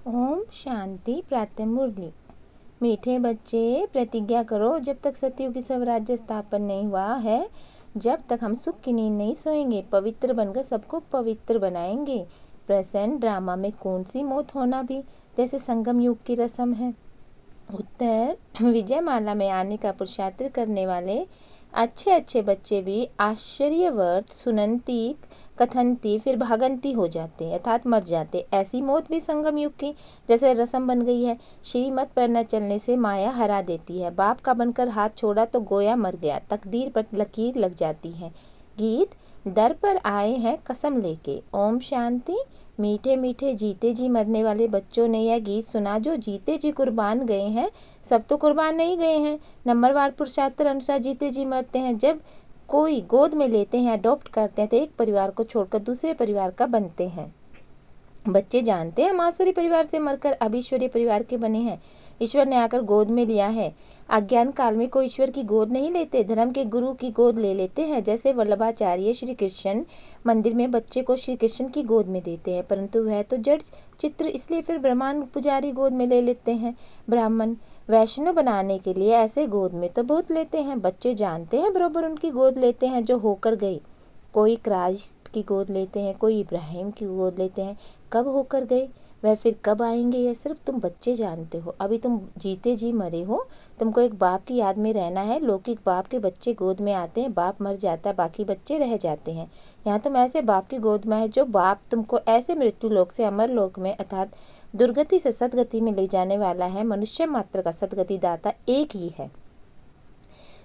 ओम शांति। प्रातः मुरली। मीठे बच्चे, प्रतिज्ञा करो, जब तक सतयुग की स्वराज्य स्थापन नहीं हुआ है, जब तक हम सुख की नींद नहीं सोएंगे। पवित्र बनकर सबको पवित्र बनाएंगे। प्रेजेंट ड्रामा में कौन सी मौत होना भी जैसे संगम युग की रस्म है। उत्तर, विजयमाला में आने का पुरुषार्थ करने वाले अच्छे अच्छे बच्चे भी आश्चर्यवर्त सुनंती, कथनती, फिर भागंती हो जाते, अर्थात मर जाते। ऐसी मौत भी संगम युग की जैसे रस्म बन गई है। श्रीमत पर न चलने से माया हरा देती है। बाप का बनकर हाथ छोड़ा तो गोया मर गया, तकदीर पर लकीर लग जाती है। गीत दर पर आए हैं कसम लेके। ओम शांति। मीठे मीठे जीते जी मरने वाले बच्चों ने यह गीत सुना। जो जीते जी कुर्बान गए हैं, सब तो कुर्बान नहीं गए हैं। नंबरवार पुरुषार्थ अनुसार जीते जी मरते हैं। जब कोई गोद में लेते हैं, अडॉप्ट करते हैं, तो एक परिवार को छोड़कर दूसरे परिवार का बनते हैं। बच्चे जानते हैं हम आसुरी परिवार से मरकर अब ईश्वरीय परिवार के बने हैं। ईश्वर ने आकर गोद में लिया है। अज्ञान काल में कोई ईश्वर की गोद नहीं लेते, धर्म के गुरु की गोद ले लेते हैं। जैसे वल्लभाचार्य श्री कृष्ण मंदिर में बच्चे को श्री कृष्ण की गोद में देते हैं, परंतु वह तो जड़ चित्र, इसलिए फिर ब्रह्मांड पुजारी गोद में ले लेते हैं। ब्राह्मण वैष्णव बनाने के लिए ऐसे गोद में तो बहुत लेते हैं। बच्चे जानते हैं बरोबर उनकी गोद लेते हैं जो होकर गए। कोई क्राइस्ट की गोद लेते हैं, कोई इब्राहिम की गोद लेते हैं। कब होकर गए, वह फिर कब आएंगे, यह सिर्फ तुम बच्चे जानते हो। अभी तुम जीते जी मरे हो। तुमको एक बाप की याद में रहना है। लौकिक बाप के बच्चे गोद में आते हैं, बाप मर जाता है, बाकी बच्चे रह जाते हैं। यहाँ तुम ऐसे बाप की गोद में है जो बाप तुमको ऐसे मृत्यु लोक से अमर लोक में अर्थात दुर्गति से सदगति में ले जाने वाला है। मनुष्य मात्र का सदगति दाता एक ही है।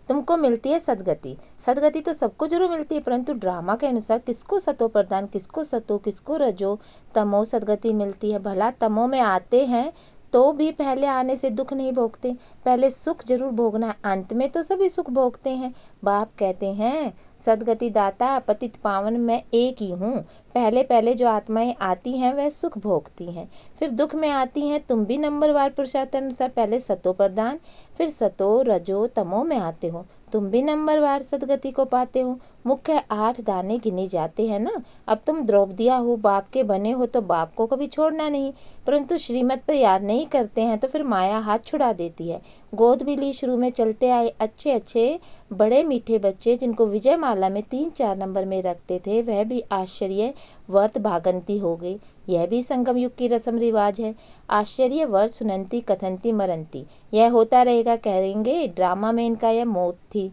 तुमको मिलती है सदगति। सदगति तो सबको जरूर मिलती है, परंतु ड्रामा के अनुसार किसको सतो प्रदान, किसको सतो, किसको रजो, तमो सदगति मिलती है। भला तमो में आते हैं तो भी पहले आने से दुख नहीं भोगते, पहले सुख जरूर भोगना है। अंत में तो सभी सुख भोगते हैं। बाप कहते हैं सदगति दाता पतित पावन मैं एक ही हूँ। पहले पहले जो आत्माएं आती हैं वह सुख भोगती हैं, फिर दुख में आती हैं। तुम भी नंबरवार पुरुषार्थ अनुसार पहले सतो प्रदान, फिर सतो रजो तमो में आते हो। तुम भी नंबरवार सदगति को पाते हो। मुख्य 8 दाने गिने जाते हैं ना। अब तुम द्रौपदिया हो, बाप के बने हो, तो बाप को कभी छोड़ना नहीं, परंतु श्रीमत पर याद नहीं करते हैं तो फिर माया हाथ छुड़ा देती है। गोद भी ली, शुरू में चलते आए अच्छे अच्छे बड़े मीठे बच्चे जिनको विजय माला में 3-4 नंबर में रखते थे, वह भी आश्चर्य वर्त भागंती हो गई। यह भी संगम युग की रस्म रिवाज है। आश्चर्य वर्त सुनंती, कथनती, मरंती, यह होता रहेगा। कहेंगे ड्रामा में इनका यह मौत थी।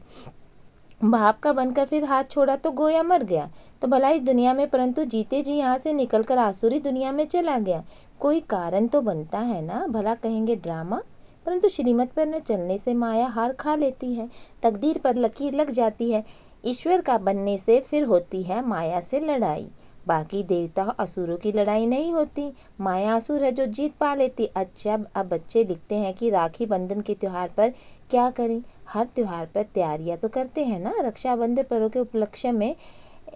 बाप का बनकर फिर हाथ छोड़ा तो गोया मर गया, तो भला इस दुनिया में, परंतु जीते जी यहाँ से निकलकर आसुरी दुनिया में चला गया। कोई कारण तो बनता है ना। भला कहेंगे ड्रामा, परंतु श्रीमत पर न चलने से माया हार खा लेती है, तकदीर पर लकीर लग जाती है। ईश्वर का बनने से फिर होती है माया से लड़ाई। बाकी देवता असुरों की लड़ाई नहीं होती, माया असुर है जो जीत पा लेती। अच्छा, अब बच्चे लिखते हैं कि राखी बंधन के त्यौहार पर क्या करें। हर त्यौहार पर तैयारियां तो करते हैं ना। रक्षाबंधन पर्व के उपलक्ष्य में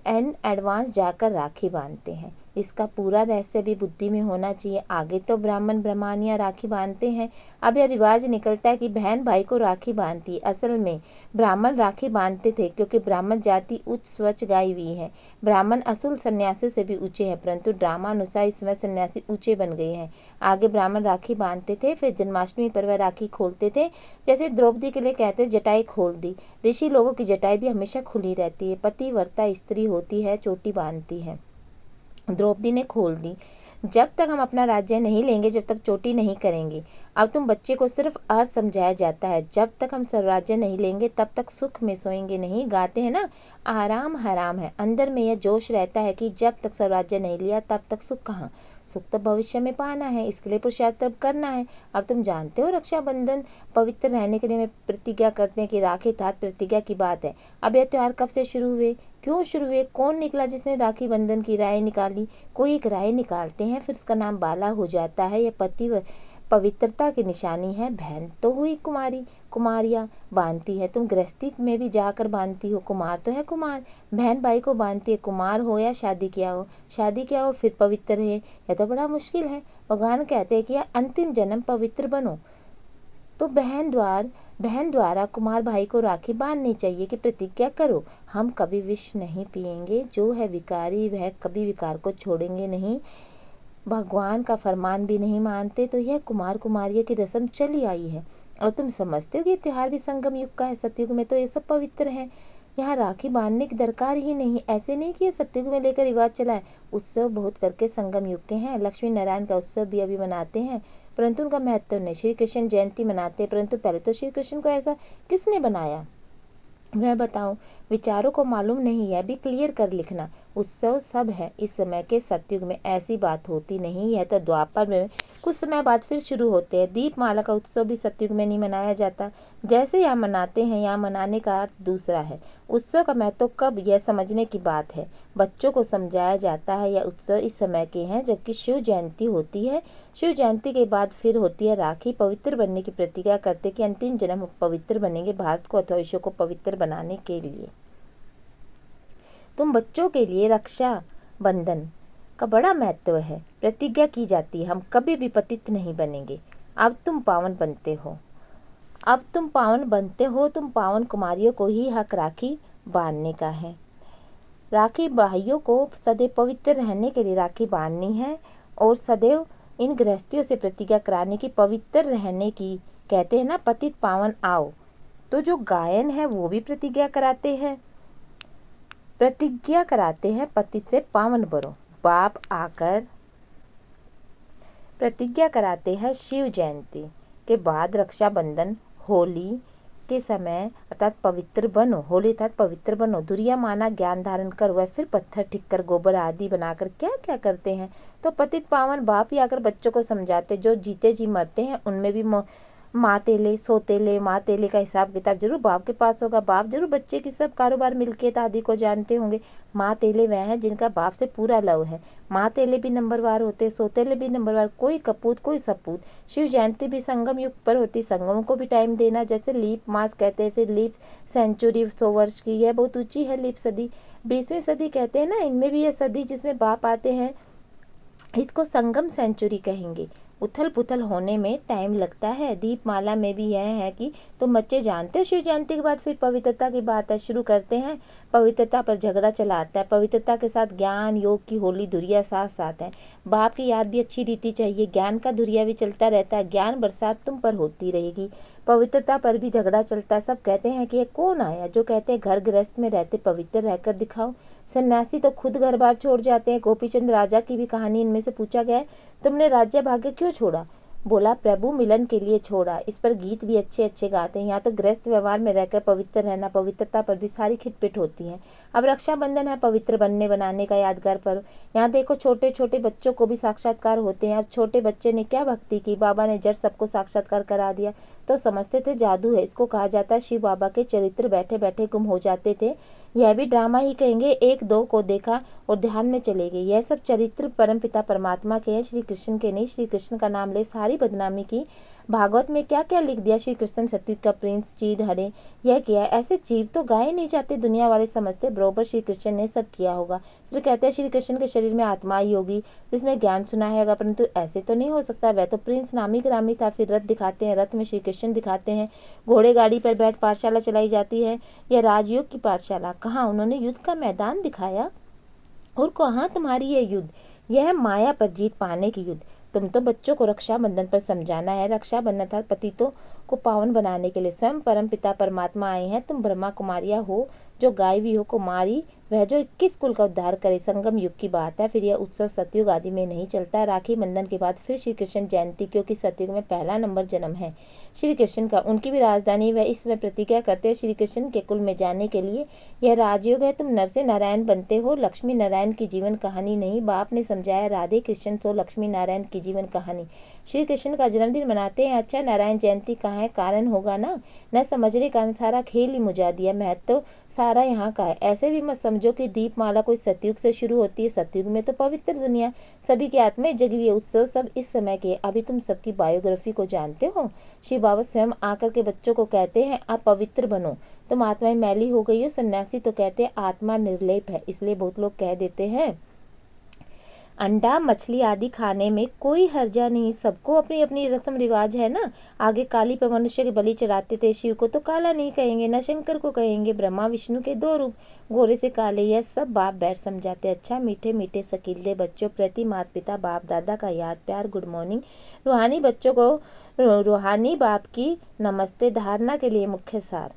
इन एडवांस जाकर राखी बांधते हैं। इसका पूरा रहस्य भी बुद्धि में होना चाहिए। आगे तो ब्राह्मण ब्राह्मणियाँ राखी बांधते हैं, अब यह रिवाज निकलता है कि बहन भाई को राखी बांधती। असल में ब्राह्मण राखी बांधते थे क्योंकि ब्राह्मण जाति उच्च स्वच्छ गाई हुई है। ब्राह्मण असुल सन्यासी से भी ऊंचे हैं, परंतु ड्रामा अनुसार इस समय सन्यासी ऊंचे बन गए हैं। आगे ब्राह्मण राखी बांधते थे, फिर जन्माष्टमी पर वह राखी खोलते थे। जैसे द्रौपदी के लिए कहते जटाई खोल दी। ऋषि लोगों की जटाई भी हमेशा खुली रहती है। पतिव्रता स्त्री होती है, चोटी बांधती है। द्रौपदी ने खोल दी। जब तक हम अपना राज्य नहीं लेंगे, जब तक चोटी नहीं करेंगे। अब तुम बच्चे को सिर्फ अर्थ समझाया जाता है। जब तक हम स्वराज्य नहीं लेंगे तब तक सुख में सोएंगे नहीं। गाते हैं ना, आराम हराम है। अंदर में यह जोश रहता है कि जब तक स्वराज्य नहीं लिया तब तक सुख कहाँ। सुख तो भविष्य में पाना है, इसके लिए पुरुषार्थ करना है। अब तुम जानते हो रक्षाबंधन पवित्र रहने के लिए में प्रतिज्ञा करते हैं कि राखी तात प्रतिज्ञा की बात है। अब यह त्यौहार कब से शुरू हुए, क्यों शुरू हुए, कौन निकला जिसने राखी बंधन की राय निकाली। कोई एक राय निकालते हैं, फिर उसका नाम बाला हो जाता है। यह पति पवित्रता की निशानी है। बहन तो हुई कुमारी, कुमारियाँ बांधती है। तुम गृहस्थी में भी जाकर बांधती हो। कुमार तो है कुमार, बहन भाई को बांधती है। कुमार हो या शादी किया हो, शादी किया हो फिर पवित्र है। यह तो बड़ा मुश्किल है। भगवान कहते हैं कि यह अंतिम जन्म पवित्र बनो, तो बहन द्वारा कुमार भाई को राखी बांधनी चाहिए कि प्रतिज्ञा करो हम कभी विष नहीं पिएंगे। जो है विकारी वह कभी विकार को छोड़ेंगे नहीं। भगवान का फरमान भी नहीं मानते, तो यह कुमार कुमारियों की रस्म चली आई है। और तुम समझते हो कि ये त्योहार भी संगम युग का है। सतयुग में तो ये सब पवित्र है, यहाँ राखी बांधने की दरकार ही नहीं। ऐसे नहीं कि ये सतयुग में लेकर रिवाज चला है। उत्सव बहुत करके संगम युग के हैं। लक्ष्मी नारायण का उत्सव भी अभी मनाते हैं, परंतु उनका महत्व नहीं। श्री कृष्ण जयंती मनाते हैं, परंतु पहले तो श्री कृष्ण को ऐसा किसने बनाया वह बताओ। विचारों को मालूम नहीं है, भी क्लियर कर लिखना। उत्सव सब है। इस समय के सतयुग में ऐसी बात होती नहीं, यह तो द्वापर में कुछ समय बाद फिर शुरू होते हैं। दीपमाला का उत्सव भी सतयुग में नहीं मनाया जाता, जैसे यहाँ मनाते हैं। यहाँ मनाने का अर्थ दूसरा है। उत्सव का महत्व कब, यह समझने की बात है। बच्चों को समझाया जाता है। यह उत्सव इस समय के हैं जबकि शिव जयंती होती है। शिव जयंती के बाद फिर होती है राखी। पवित्र बनने की प्रतिज्ञा करते कि अंतिम जन्म पवित्र बनेंगे, भारत को अथवा विश्व को पवित्र बनाने के लिए। तुम बच्चों के लिए रक्षा बंधन का बड़ा महत्व है। प्रतिज्ञा की जाती है, हम कभी भी पतित नहीं बनेंगे। अब तुम पावन बनते हो। तुम पावन कुमारियों को ही हक राखी बांधने का है। राखी भाइयों को सदैव पवित्र रहने के लिए राखी बांधनी है और सदैव इन गृहस्थियों से प्रतिज्ञा कराने की, पवित्र रहने की। कहते हैं ना, पतित पावन आओ। तो जो गायन है वो भी प्रतिज्ञा कराते हैं। पतित से पावन बनो। बाप आकर प्रतिज्ञा कराते हैं शिव जयंती के बाद रक्षाबंधन, होली के समय अर्थात पवित्र बनो। होली अर्थात पवित्र बनो। दुरिया माना ज्ञान धारण कर, वह फिर पत्थर ठीक कर, गोबर आदि बनाकर क्या क्या करते हैं। तो पतित पावन बाप ही आकर बच्चों को समझाते। जो जीते जी मरते हैं उनमें भी माँ तेले सोतेले माँ तेले का हिसाब किताब जरूर बाप के पास होगा। बाप जरूर बच्चे की सब कारोबार मिल्कियत आदि को जानते होंगे। माँ तेले वह हैं जिनका बाप से पूरा लव है। माँ तेले भी नंबरवार होते, सोतेले भी नंबरवार, कोई कपूत कोई सपूत। शिव जयंती भी संगम युग पर होती। संगमों को भी टाइम देना, जैसे लीप मास कहते हैं, फिर लीप सेंचुरी 100 वर्ष की, यह बहुत ऊंची है लीप सदी। 20वीं सदी कहते हैं ना, इनमें भी यह सदी जिसमें बाप आते हैं, इसको संगम सेंचुरी कहेंगे। उथल पुथल होने में टाइम लगता है। दीपमाला में भी यह है कि तुम बच्चे जानते हो शिव जयंती के बाद फिर पवित्रता की बात है, शुरू करते हैं। पवित्रता पर झगड़ा चला आता है। पवित्रता के साथ ज्ञान योग की होली धुरिया साथ साथ है। बाप की याद भी अच्छी रीति चाहिए। ज्ञान का धुरिया भी चलता रहता है। ज्ञान बरसात तुम पर होती रहेगी। पवित्रता पर भी झगड़ा चलता है। सब कहते हैं कि ये कौन आया जो कहते हैं घर गृहस्थ में रहते पवित्र रहकर दिखाओ। सन्यासी तो खुद घर बार छोड़ जाते हैं। गोपीचंद राजा की भी कहानी इनमें से पूछा गया है, तुमने राज्य भाग्य क्यों छोड़ा? बोला, प्रभु मिलन के लिए छोड़ा। इस पर गीत भी अच्छे अच्छे गाते हैं। यहाँ तो गृहस्थ व्यवहार में रहकर पवित्र रहना, पवित्रता पर भी सारी खिटपिट होती है। अब रक्षाबंधन है, पवित्र बनने बनाने का यादगार पर्व। यहाँ देखो छोटे छोटे बच्चों को भी साक्षात्कार होते हैं। अब छोटे बच्चे ने क्या भक्ति की, बाबा ने जड़ सबको साक्षात्कार करा दिया। तो समझते थे जादू है। इसको कहा जाता है शिव बाबा के चरित्र बैठे बैठे गुम हो जाते थे। यह भी ड्रामा ही कहेंगे। एक दो को देखा और ध्यान में चले गए। यह सब चरित्र परमपिता परमात्मा के हैं, श्री कृष्ण के नहीं। श्री कृष्ण का नाम ले सारी बदनामी की। भागवत में क्या क्या लिख दिया, श्री कृष्ण सतयुग का प्रिंस, चीर हरे, यह किया। ऐसे चीर तो गाए नहीं जाते। दुनिया वाले समझते बरोबर श्री कृष्ण ने सब किया होगा। फिर कहते हैं श्री कृष्ण के शरीर में आत्मा ही होगी जिसने ज्ञान सुना है होगा, परंतु ऐसे तो नहीं हो सकता। वह तो प्रिंस नामी ग्रामी था। फिर रथ दिखाते हैं, रथ में श्री कृष्ण दिखाते हैं। घोड़े गाड़ी पर बैठ पाठशाला चलाई जाती है। यह राजयोग की पाठशाला। कहाँ उन्होंने युद्ध का मैदान दिखाया? और कहाँ तुम्हारी यह युद्ध? यह है माया पर जीत पाने की युद्ध। तुम तो बच्चों को रक्षाबंधन पर समझाना है। रक्षाबंधन था पतितों को पावन बनाने के लिए। स्वयं परम पिता परमात्मा आए हैं। तुम ब्रह्मा कुमारिया हो जो गायवी हो कुमारी, वह जो 21 कुल का उद्धार करे। संगम युग की बात है। फिर यह उत्सव सतयुग आदि में नहीं चलता। राखी बंधन के बाद फिर श्री कृष्ण जयंती, क्योंकि सतयुग में पहला नंबर जन्म है श्री कृष्ण का। उनकी भी राजधानी वह इसमें प्रतिज्ञा करते हैं श्री कृष्ण के कुल में जाने के लिए। यह राजयोग है। तुम नर से नारायण बनते हो। लक्ष्मी नारायण की जीवन कहानी नहीं। बाप ने समझाया राधे कृष्ण सो लक्ष्मी नारायण की जीवन कहानी। श्री कृष्ण का जन्मदिन मनाते हैं। अच्छा, नारायण जयंती कहाँ है? कारण होगा ना, न समझने का सारा खेल ही मुझा दिया। महत्व सारा यहाँ का है। ऐसे भी मत समझो कि दीपमाला कोई सतयुग से शुरू होती है। सतयुग में तो पवित्र दुनिया सभी के आत्मा जगी हुई। उत्सव सब इस समय के। अभी तुम सबकी बायोग्राफी को जानते हो। शिव बाबा स्वयं आकर के बच्चों को कहते हैं आप पवित्र बनो, तुम आत्माएं मैली हो गई हो। सन्यासी तो कहते हैं आत्मा निर्लेप है। इसलिए बहुत लोग कह देते हैं अंडा मछली आदि खाने में कोई हर्जा नहीं, सबको अपनी अपनी रस्म रिवाज है ना। आगे काली पे मनुष्य के बलि चढ़ाते थे, शिव को तो काला नहीं कहेंगे, न शंकर को कहेंगे। ब्रह्मा विष्णु के दो रूप, गोरे से काले, यह सब बाप बैठ समझाते। अच्छा मीठे मीठे सकीले बच्चों प्रति माता पिता बाप दादा का याद प्यार गुड मॉर्निंग। रूहानी बच्चों को रूहानी बाप की नमस्ते। धारणा के लिए मुख्य सार,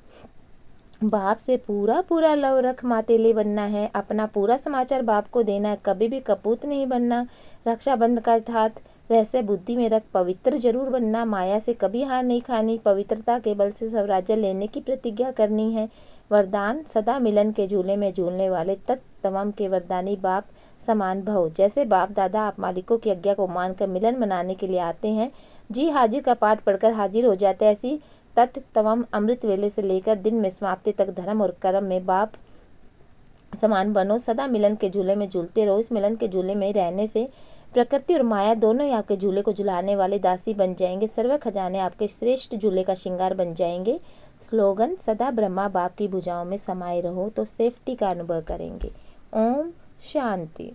बाप से पूरा पूरा लव रख मातेले बनना है, अपना पूरा समाचार बाप को देना है, कभी भी कपूत नहीं बनना। रक्षाबंधन का हाथ रहस्य बुद्धि में रख, पवित्र जरूर बनना, माया से कभी हार नहीं खानी, पवित्रता के बल से स्वराज्य लेने की प्रतिज्ञा करनी है। वरदान, सदा मिलन के झूले में झूलने वाले तत्तमम के वरदानी बाप समान भव। जैसे बाप दादा आप मालिकों की आज्ञा को मानकर मिलन मनाने के लिए आते हैं, जी हाजिर का पाठ पढ़कर हाजिर हो जाते हैं, ऐसी तत्तमम अमृत वेले से लेकर दिन में समाप्ति तक धर्म और कर्म में बाप समान बनो। सदा मिलन के झूले में झूलते रहो। इस मिलन के झूले में रहने से प्रकृति और माया दोनों ही आपके झूले को झुलाने वाले दासी बन जाएंगे। सर्व खजाने आपके श्रेष्ठ झूले का श्रृंगार बन जाएंगे। स्लोगन, सदा ब्रह्मा बाप की भुजाओं में समाये रहो तो सेफ्टी का अनुभव करेंगे। ओम शांति।